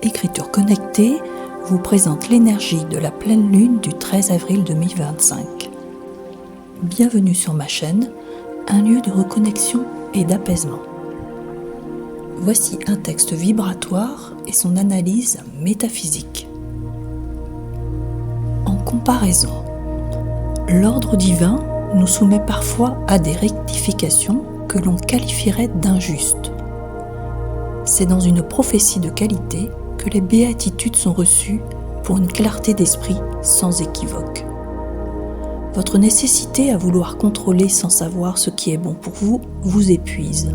Écriture connectée vous présente l'énergie de la pleine lune du 13 avril 2025. Bienvenue sur ma chaîne, un lieu de reconnexion et d'apaisement. Voici un texte vibratoire et son analyse métaphysique. En comparaison, l'ordre divin nous soumet parfois à des rectifications que l'on qualifierait d'injustes. C'est dans une prophétie de qualité que les béatitudes sont reçues pour une clarté d'esprit sans équivoque. Votre nécessité à vouloir contrôler sans savoir ce qui est bon pour vous vous épuise.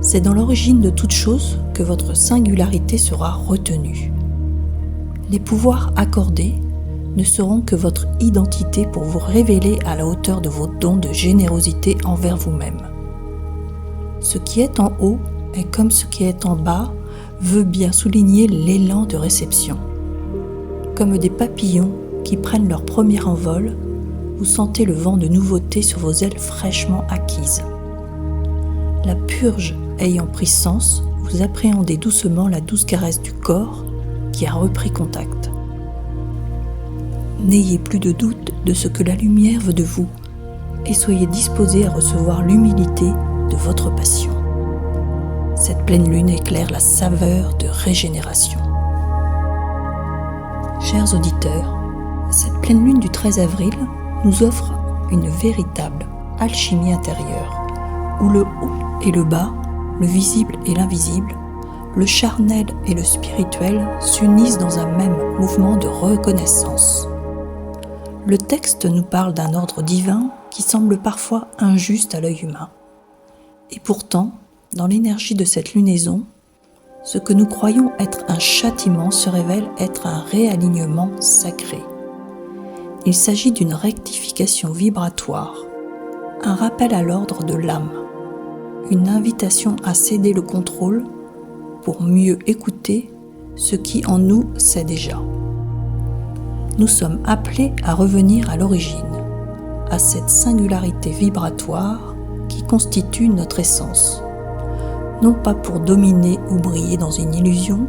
C'est dans l'origine de toute chose que votre singularité sera retenue. Les pouvoirs accordés ne seront que votre identité pour vous révéler à la hauteur de vos dons de générosité envers vous-même. Ce qui est en haut et comme ce qui est en bas veut bien souligner l'élan de réception. Comme des papillons qui prennent leur premier envol, vous sentez le vent de nouveauté sur vos ailes fraîchement acquises. La purge ayant pris sens, vous appréhendez doucement la douce caresse du corps qui a repris contact. N'ayez plus de doute de ce que la lumière veut de vous et soyez disposé à recevoir l'humilité de votre passion. Cette pleine lune éclaire la saveur de régénération. Chers auditeurs, cette pleine lune du 13 avril nous offre une véritable alchimie intérieure, où le haut et le bas, le visible et l'invisible, le charnel et le spirituel s'unissent dans un même mouvement de reconnaissance. Le texte nous parle d'un ordre divin qui semble parfois injuste à l'œil humain. Et pourtant, dans l'énergie de cette lunaison, ce que nous croyons être un châtiment se révèle être un réalignement sacré. Il s'agit d'une rectification vibratoire, un rappel à l'ordre de l'âme, une invitation à céder le contrôle pour mieux écouter ce qui en nous sait déjà. Nous sommes appelés à revenir à l'origine, à cette singularité vibratoire qui constitue notre essence. Non pas pour dominer ou briller dans une illusion,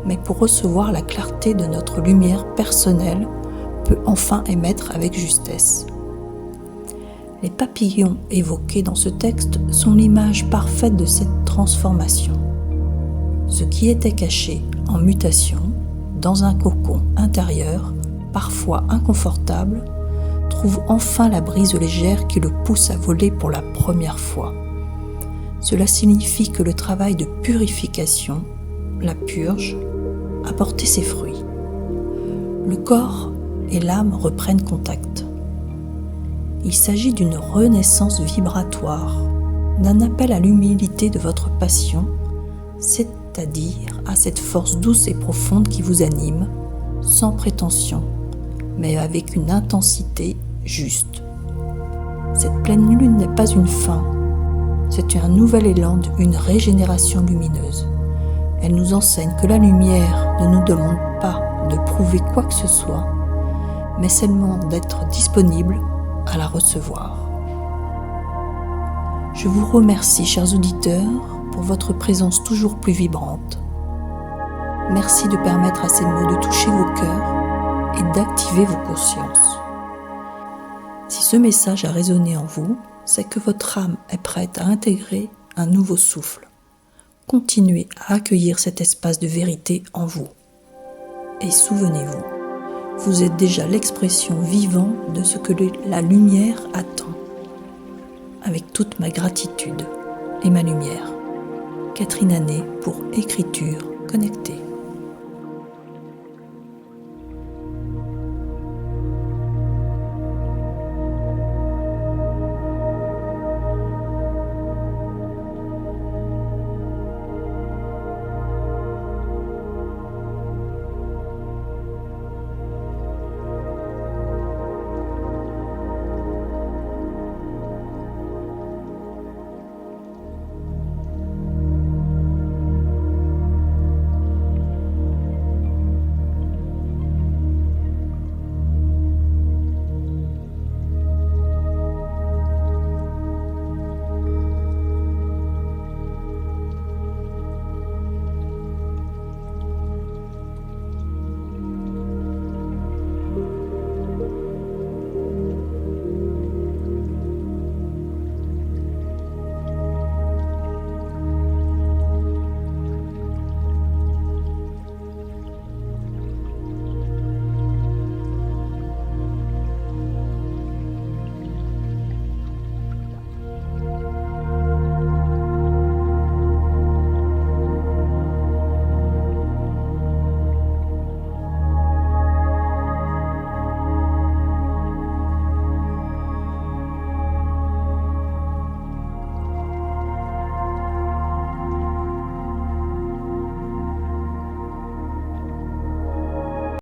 mais pour recevoir la clarté de notre lumière personnelle peut enfin émettre avec justesse. Les papillons évoqués dans ce texte sont l'image parfaite de cette transformation. Ce qui était caché en mutation, dans un cocon intérieur, parfois inconfortable, trouve enfin la brise légère qui le pousse à voler pour la première fois. Cela signifie que le travail de purification, la purge, a porté ses fruits. Le corps et l'âme reprennent contact. Il s'agit d'une renaissance vibratoire, d'un appel à l'humilité de votre passion, c'est-à-dire à cette force douce et profonde qui vous anime, sans prétention, mais avec une intensité juste. Cette pleine lune n'est pas une fin, c'est un nouvel élan, une régénération lumineuse. Elle nous enseigne que la lumière ne nous demande pas de prouver quoi que ce soit, mais seulement d'être disponible à la recevoir. Je vous remercie, chers auditeurs, pour votre présence toujours plus vibrante. Merci de permettre à ces mots de toucher vos cœurs et d'activer vos consciences. Si ce message a résonné en vous, c'est que votre âme est prête à intégrer un nouveau souffle. Continuez à accueillir cet espace de vérité en vous. Et souvenez-vous, vous êtes déjà l'expression vivante de ce que la lumière attend. Avec toute ma gratitude et ma lumière. Catherine Anet pour Écriture connectée.